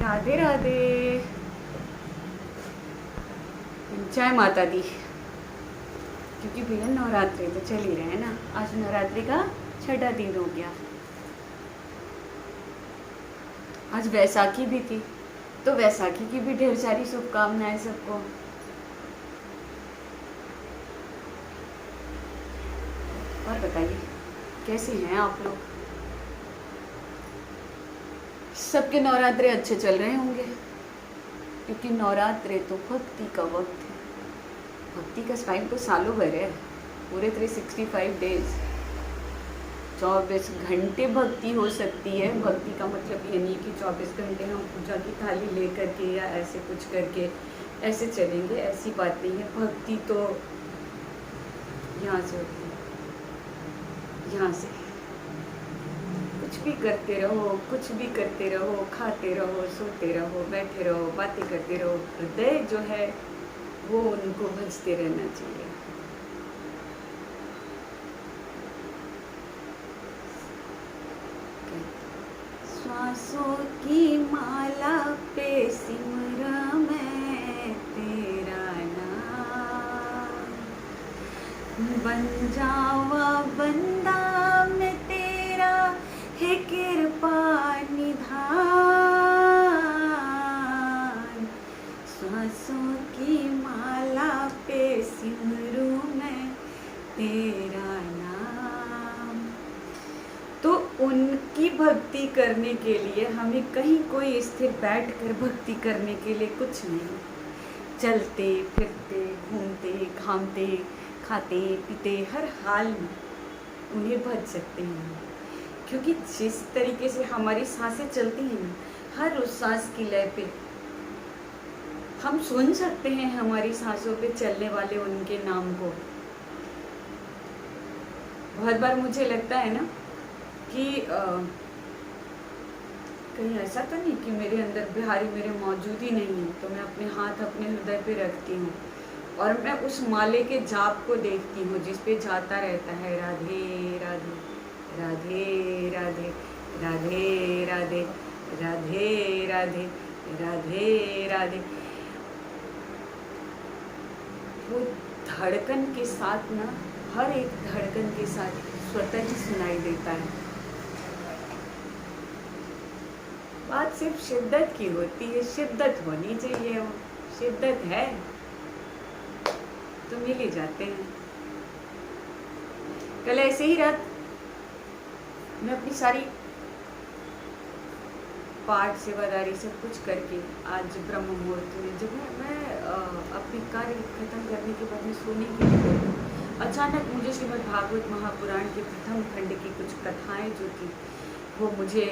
राधे राधे। जय माता दी। क्योंकि भैया नवरात्रि तो चल ही रहे हैं ना। आज नवरात्रि का छठा दिन हो गया। आज वैसाखी भी थी, तो वैसाखी की भी ढेर सारी शुभकामनाएं सबको। और बताइए कैसे हैं आप लोग? सबके नवरात्रे अच्छे चल रहे होंगे, क्योंकि नवरात्रे तो भक्ति का वक्त है। भक्ति का टाइम तो सालों भर है, पूरे 365 डेज, 24 घंटे भक्ति हो सकती है। भक्ति का मतलब ये नहीं कि 24 घंटे हम पूजा की थाली ले करके या ऐसे कुछ करके ऐसे चलेंगे, ऐसी बात नहीं है। भक्ति तो यहाँ से होती है, यहाँ से कुछ भी करते रहो, कुछ भी करते रहो, खाते रहो, सोते रहो, बैठे रहो, बातें करते रहो। हृदय जो है वो उनको भजते रहना चाहिए। श्वासों की माला पे सिमरा मैं तेरा नाम, बन जावा बंदा मैं तेरा, हे कृपा निधान। सांसों की माला पे सिमरू मैं तेरा नाम। तो उनकी भक्ति करने के लिए हमें कहीं कोई स्थिर बैठकर भक्ति करने के लिए कुछ नहीं। चलते फिरते, घूमते घामते, खाते पीते, हर हाल में उन्हें भज सकते हैं। क्योंकि जिस तरीके से हमारी सांसें चलती हैं ना, हर उस सांस की लय पे हम सुन सकते हैं हमारी सांसों पे चलने वाले उनके नाम को। बहुत बार मुझे लगता है ना कि कहीं ऐसा तो नहीं कि मेरे अंदर बिहारी मेरे मौजूद ही नहीं है। तो मैं अपने हाथ अपने हृदय पे रखती हूँ और मैं उस माले के जाप को देखती हूँ जिस पे जाता रहता है राधे राधे राधे राधे राधे राधे राधे राधे राधे राधे। वो धड़कन के साथ ना, हर एक धड़कन के साथ स्वतः ही सुनाई देता है। बात सिर्फ शिद्दत की होती है, शिद्दत होनी चाहिए। वो शिद्दत है तो मिल ही जाते हैं। कल ऐसे ही रात मैं अपनी सारी पाठ सेवादारी सब कुछ करके आज ब्रह्म मुहूर्त में जब मैं अपने कार्य खत्म करने के बाद में सोने के लिए गई, अचानक मुझे श्रीमद् भागवत महापुराण के प्रथम खंड की कुछ कथाएं जो थी वो मुझे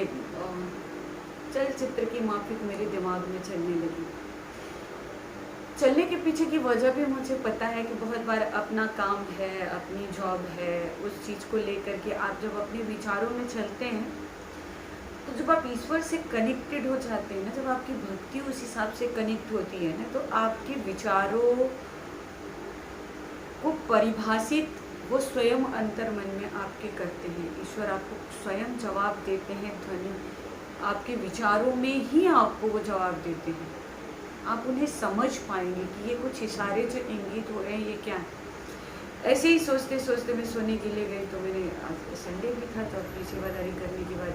चलचित्र की माफिक मेरे दिमाग में चलने लगी। चलने के पीछे की वजह भी मुझे पता है कि बहुत बार अपना काम है, अपनी जॉब है, उस चीज़ को लेकर के आप जब अपने विचारों में चलते हैं तो जब आप ईश्वर से कनेक्टेड हो जाते हैं ना, जब आपकी भक्ति उस हिसाब से कनेक्ट होती है ना, तो आपके विचारों को परिभाषित वो स्वयं अंतर्मन में आपके करते हैं। ईश्वर आपको स्वयं जवाब देते हैं। ध्वनि आपके विचारों में ही आपको वो जवाब देते हैं। आप उन्हें समझ पाएंगे कि ये कुछ इशारे जो इंगित हो रहे हैं ये क्या है। ऐसे ही सोचते सोचते मैं सोने के लिए गई। तो मैंने आज संडे भी था, तो अपनी सेवादारी करने के बाद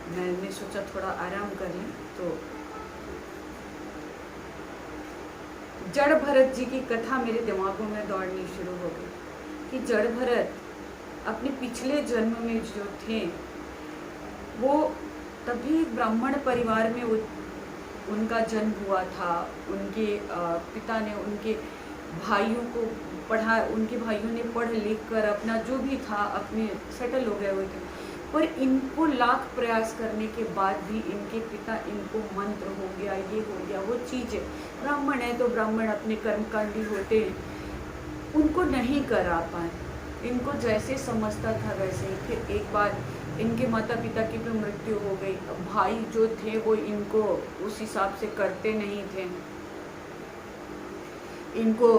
मैंने सोचा थोड़ा आराम कर लें। तो जड़ भरत जी की कथा मेरे दिमागों में दौड़नी शुरू हो गई कि जड़ भरत अपने पिछले जन्म में जो थे वो तभी एक ब्राह्मण परिवार में उनका जन्म हुआ था। उनके पिता ने उनके भाइयों को पढ़ा, उनके भाइयों ने पढ़ लिख कर अपना जो भी था अपने सेटल हो गए हुए थे। पर इनको लाख प्रयास करने के बाद भी इनके पिता इनको मंत्र हो गया, ये हो गया, वो चीज़ है। ब्राह्मण है तो ब्राह्मण अपने कर्मकांडी होते हैं, उनको नहीं करा पाए। इनको जैसे समझता था वैसे ही। फिर एक बार इनके माता पिता की भी मृत्यु हो गई। भाई जो थे वो इनको उस हिसाब से करते नहीं थे। इनको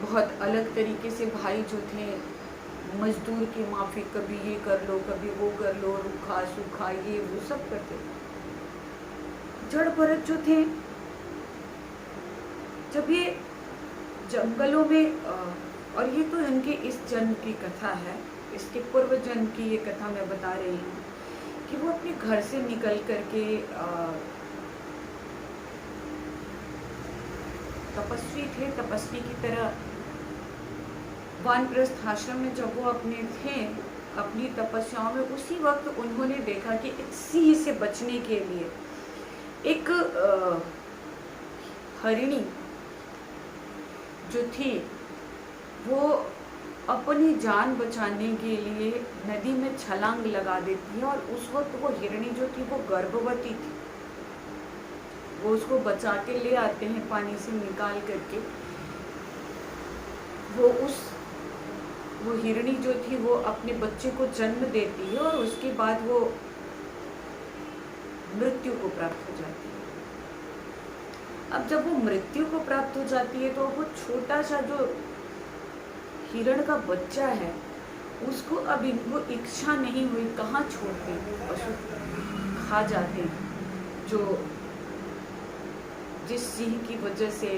बहुत अलग तरीके से भाई जो थे मजदूर की माफी, कभी ये कर लो, कभी वो कर लो, रूखा सूखा ये वो सब करते। जड़ भरत जो थे, जब ये जंगलों में और ये तो इनके इस जन्म की कथा है, इसके पूर्व जन्म की ये कथा मैं बता रही हूँ कि वो अपने घर से निकल करके तपस्वी थे, तपस्वी की तरह वानप्रस्थ आश्रम में जब वो अपने थे अपनी तपस्याओं में, उसी वक्त उन्होंने देखा कि एक सिंह से बचने के लिए एक हरिणी जो थी वो अपनी जान बचाने के लिए नदी में छलांग लगा देती है, और उस वक्त वो हिरणी जो थी वो गर्भवती थी। वो उसको बचा के ले आते हैं पानी से निकाल करके। वो हिरणी जो थी वो अपने बच्चे को जन्म देती है और उसके बाद वो मृत्यु को प्राप्त हो जाती है। अब जब वो मृत्यु को प्राप्त हो जाती है तो वो छोटा सा जो हिरण का बच्चा है उसको अब इनको इच्छा नहीं हुई, कहाँ छोड़ते, पशु खा जाते हैं। जो जिस सिंह की वजह से,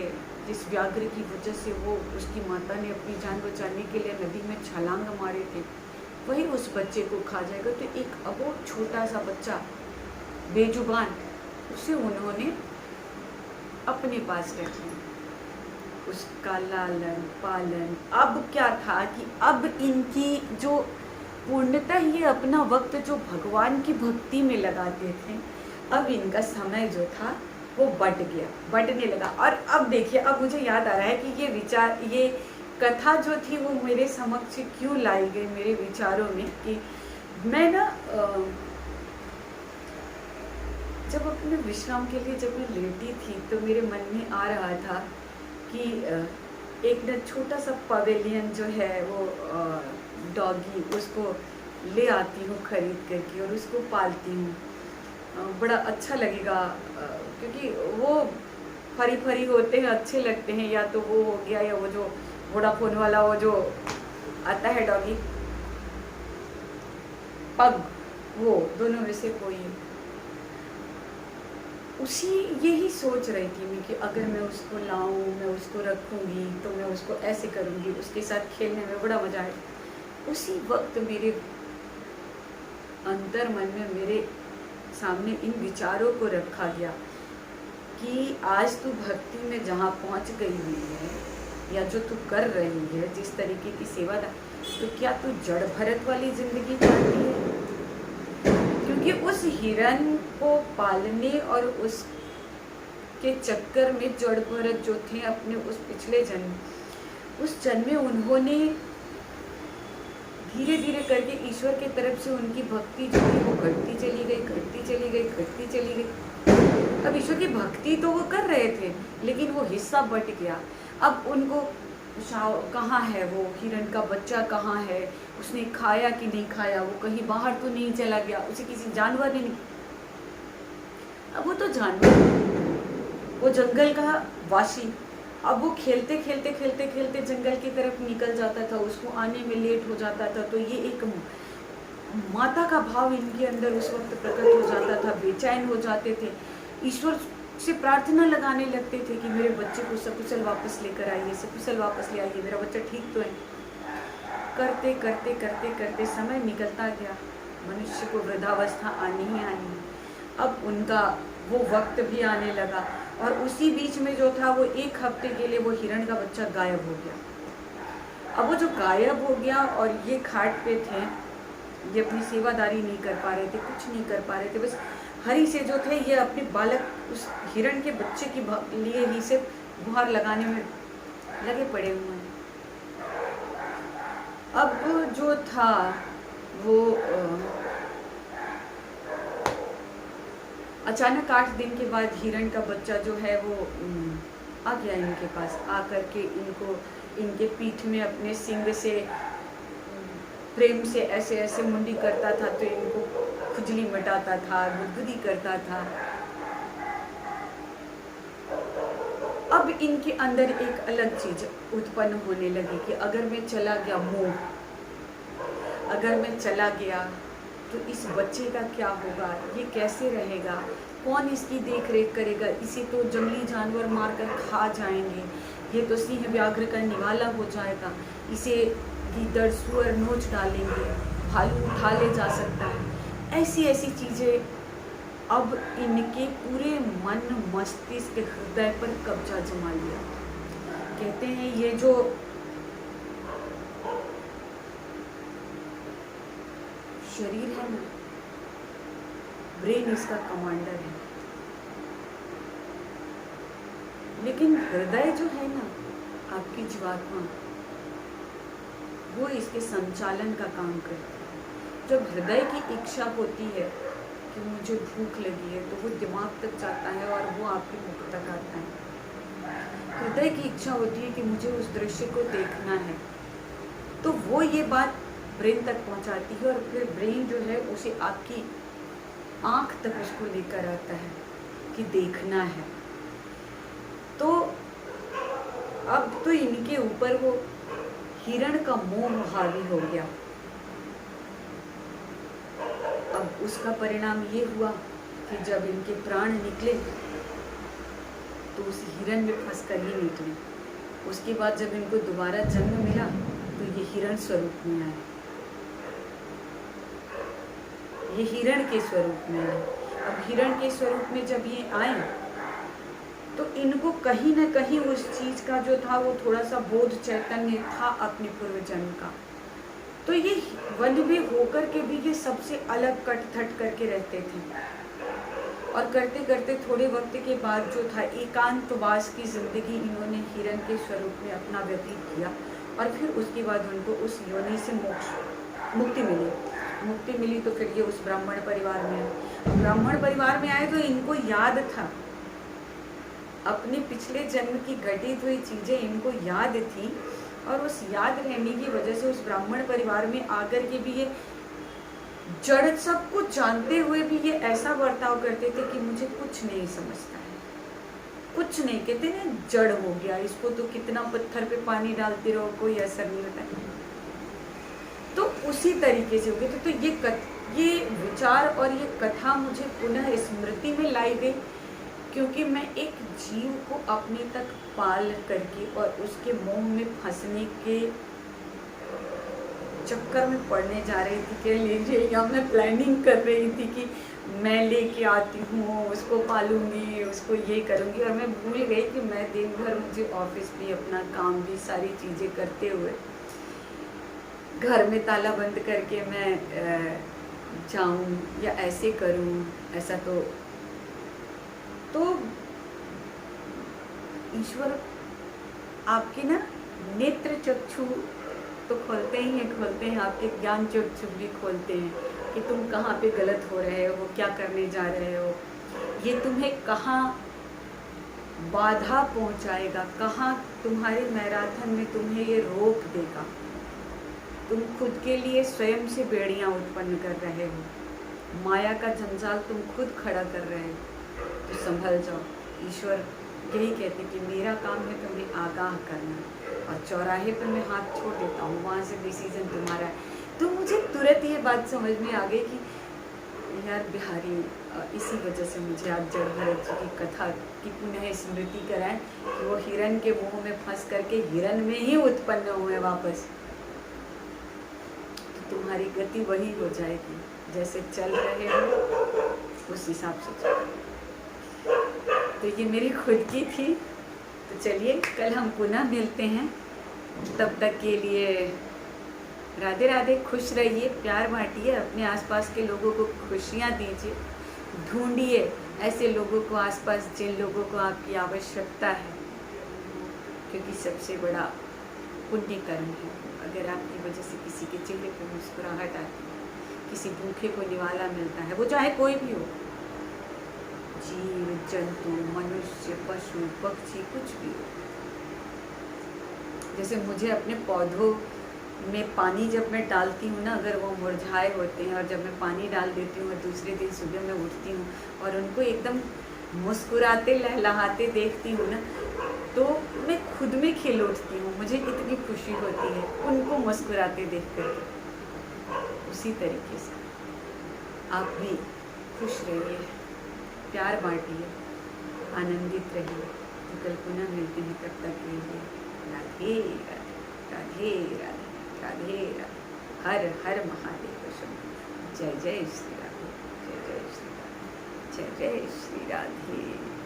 जिस व्याघ्र की वजह से वो उसकी माता ने अपनी जान बचाने के लिए नदी में छलांग मारे थे, वही उस बच्चे को खा जाएगा। तो एक अबोध छोटा सा बच्चा बेजुबान, उसे उन्होंने अपने पास रख लिया, उसका लालन पालन। अब क्या था कि अब इनकी जो पूर्णतः ये अपना वक्त जो भगवान की भक्ति में लगाते थे, अब इनका समय जो था वो बढ़ने लगा। और अब देखिए, अब मुझे याद आ रहा है कि ये कथा जो थी वो मेरे समक्ष क्यों लाई गई मेरे विचारों में, कि मैं ना जब अपने विश्राम के लिए जब मैं लेटी थी तो मेरे मन में आ रहा था कि एक ना छोटा सा पवेलियन जो है वो डॉगी, उसको ले आती हूँ खरीद करके और उसको पालती हूँ। बड़ा अच्छा लगेगा, क्योंकि वो फरी फरी होते हैं, अच्छे लगते हैं। या तो वो हो गया, या वो जो वोडाफोन वाला वो जो आता है डॉगी पग, वो दोनों में से कोई उसी यही सोच रही थी मैं कि अगर मैं उसको लाऊं, मैं उसको रखूंगी तो मैं उसको ऐसे करूंगी, उसके साथ खेलने में बड़ा मजा आएगा। उसी वक्त मेरे अंतर मन में मेरे सामने इन विचारों को रखा गया कि आज तू भक्ति में जहाँ पहुँच गई हुई है, या जो तू कर रही है, जिस तरीके की सेवा, तो क्या तू जड़ भरत वाली जिंदगी चाहती है? क्योंकि उस हिरण को पालने और उसके चक्कर में जड़ भरत जो थे अपने उस पिछले जन्म, उस जन्म में उन्होंने धीरे धीरे करके ईश्वर की तरफ से उनकी भक्ति जो थी वो घटती चली गई। अब ईश्वर की भक्ति तो वो कर रहे थे, लेकिन वो हिस्सा बट गया। अब उनको कहाँ है वो हिरण का बच्चा, कहाँ है, उसने खाया कि नहीं खाया, वो कहीं बाहर तो नहीं चला गया, उसे किसी जानवर ने नहीं। अब वो तो जानवर, वो जंगल का वासी, अब वो खेलते जंगल की तरफ निकल जाता था, उसको आने में लेट हो जाता था, तो ये एक माता का भाव इनके अंदर उस वक्त प्रकट हो जाता था, बेचैन हो जाते थे, ईश्वर से प्रार्थना लगाने लगते थे कि मेरे बच्चे को सकुशल वापस लेकर आइए, सकुशल वापस ले आइए, मेरा बच्चा ठीक तो है। करते समय निकलता गया, मनुष्य को वृद्धावस्था आनी ही आनी। अब उनका वो वक्त भी आने लगा, और उसी बीच में जो था वो 1 हफ्ते के लिए वो हिरण का बच्चा गायब हो गया। अब वो जो गायब हो गया और ये खाट पे थे, ये अपनी सेवादारी नहीं कर पा रहे थे, कुछ नहीं कर पा रहे थे, बस हरि से जो थे ये अपने बालक उस हिरण के बच्चे के लिए ही से गुहार लगाने में लगे पड़े हुए हैं। अब जो था वो अचानक 8 दिन के बाद हिरण का बच्चा जो है वो आ गया इनके पास, आकर के इनको इनके पीठ में अपने सिंग से प्रेम से ऐसे ऐसे मुंडी करता था, तो इनको खुजली मटाता था, गुदगुदी करता था। अब इनके अंदर एक अलग चीज उत्पन्न होने लगी कि अगर मैं चला गया मोह, अगर मैं चला गया तो इस बच्चे का क्या होगा, ये कैसे रहेगा, कौन इसकी देख रेख करेगा, इसे तो जंगली जानवर मार कर खा जाएंगे, ये तो सिंह व्याघ्र का निवाला हो जाएगा, इसे गीदड़ सुअर नोच डालेंगे, भालू उठा ले जा सकता है। ऐसी ऐसी चीज़ें अब इनके पूरे मन मस्तिष्क हृदय पर कब्जा जमा लिया। कहते हैं ये जो शरीर है ना, ब्रेन इसका कमांडर है, लेकिन हृदय जो है ना, आपकी जीवात्मा, वो इसके संचालन का काम करती है। जब हृदय की इच्छा होती है कि मुझे भूख लगी है, तो वो दिमाग तक जाता है और वो आपके मुख तक आता है। हृदय की इच्छा होती है कि मुझे उस दृश्य को देखना है, तो वो ये बात ब्रेन तक पहुंचाती है, और फिर ब्रेन जो है उसे आपकी आँख तक उसको लेकर आता है कि देखना है। तो अब तो इनके ऊपर वो हिरण का मोह हावी हो गया। अब उसका परिणाम ये हुआ कि जब इनके प्राण निकले तो उस हिरण में फंस कर ही निकले। उसके बाद जब इनको दोबारा जन्म मिला तो ये हिरण स्वरूप में आए, ये हिरण के स्वरूप में आए। अब हिरण के स्वरूप में जब ये आए तो इनको कहीं ना कहीं उस चीज का जो था वो थोड़ा सा बोध चैतन्य था अपने पूर्व जन्म का। तो ये वन में होकर के भी ये सबसे अलग कट-थट करके रहते थे, और करते करते थोड़े वक्त के बाद जो था एकांतवास की जिंदगी इन्होंने हिरण के स्वरूप में अपना व्यतीत किया, और फिर उसके बाद उनको उस योनि से मुक्ति मिली। तो फिर ये उस ब्राह्मण परिवार में आए। ब्राह्मण परिवार में आए तो इनको याद था, अपने पिछले जन्म की घटित हुई चीजें इनको याद थी, और उस याद रहने की वजह से उस ब्राह्मण परिवार में आकर के भी ये जड़ सब कुछ जानते हुए भी ये ऐसा बर्ताव करते थे कि मुझे कुछ नहीं समझता है, कुछ नहीं, कहते ना जड़ हो गया, इसको तो कितना पत्थर पे पानी डालते रहो कोई असर नहीं होता है। तो उसी तरीके से हो गया। तो ये विचार और ये कथा मुझे पुनः स्मृति में लाई गई, क्योंकि मैं एक जीव को अपने तक पाल करके और उसके मोह में फंसने के चक्कर में पड़ने जा रही थी। कह लीजिए, या मैं प्लानिंग कर रही थी कि मैं लेके आती हूँ, उसको पालूंगी, उसको ये करूँगी, और मैं भूल गई कि मैं दिन भर मुझे ऑफिस भी, अपना काम भी, सारी चीज़ें करते हुए घर में ताला बंद करके मैं जाऊँ या ऐसे करूँ, ऐसा तो ईश्वर आपके ना नेत्र चक्षु तो खोलते हैं, आपके ज्ञान चक्षु भी खोलते हैं कि तुम कहाँ पे गलत हो रहे हो, क्या करने जा रहे हो, ये तुम्हें कहाँ बाधा पहुँचाएगा, कहाँ तुम्हारे मैराथन में तुम्हें ये रोक देगा। तुम खुद के लिए स्वयं से बेड़ियाँ उत्पन्न कर रहे हो, माया का जंजाल तुम खुद खड़ा कर रहे हो, तो संभल जाओ। ईश्वर यही कहते कि मेरा काम है तुम्हें आगाह करना, और चौराहे पर मैं हाथ छोड़ देता हूँ, वहाँ से डिसीजन तुम्हारा है। तो मुझे तुरंत ये बात समझ में आ गई कि यार बिहारी, इसी वजह से मुझे आज जड़ भरत जी की कथा की पुनः स्मृति कराएं कि वो हिरण के मुंह में फंस करके हिरण में ही उत्पन्न हुए वापस। तो तुम्हारी गति वही हो जाएगी, जैसे चल रहे हो उस हिसाब से चलो। तो ये मेरी खुद की थी। तो चलिए, कल हम पुनः मिलते हैं, तब तक के लिए राधे राधे। खुश रहिए, प्यार बांटिए, अपने आसपास के लोगों को खुशियाँ दीजिए, ढूंढिए ऐसे लोगों को आसपास जिन लोगों को आपकी आवश्यकता है, क्योंकि सबसे बड़ा पुण्य कर्म है अगर आपकी वजह से किसी के चेहरे पर मुस्कुराहट आती है, किसी भूखे को निवाला मिलता है, वो चाहे कोई भी हो, जीव जंतु, मनुष्य, पशु, पक्षी, कुछ भी हो। जैसे मुझे अपने पौधों में पानी जब मैं डालती हूँ ना, अगर वो मुरझाए होते हैं और जब मैं पानी डाल देती हूँ और दूसरे दिन सुबह मैं उठती हूँ और उनको एकदम मुस्कुराते लहलहाते देखती हूँ ना, तो मैं खुद में खिल उठती हूँ, मुझे इतनी खुशी होती है उनको मुस्कुराते देख कर। उसी तरीके से आप भी खुश रहिए, प्यार बांटिए, आनंदित रहिए। तो कल पुनः मिलते हैं, तब तक के लिए राधे राधे राधे राधे राधे राधे। हर हर महादेव शंभो। जय जय श्री राधे, जय जय श्री राधे, जय जय श्री राधे।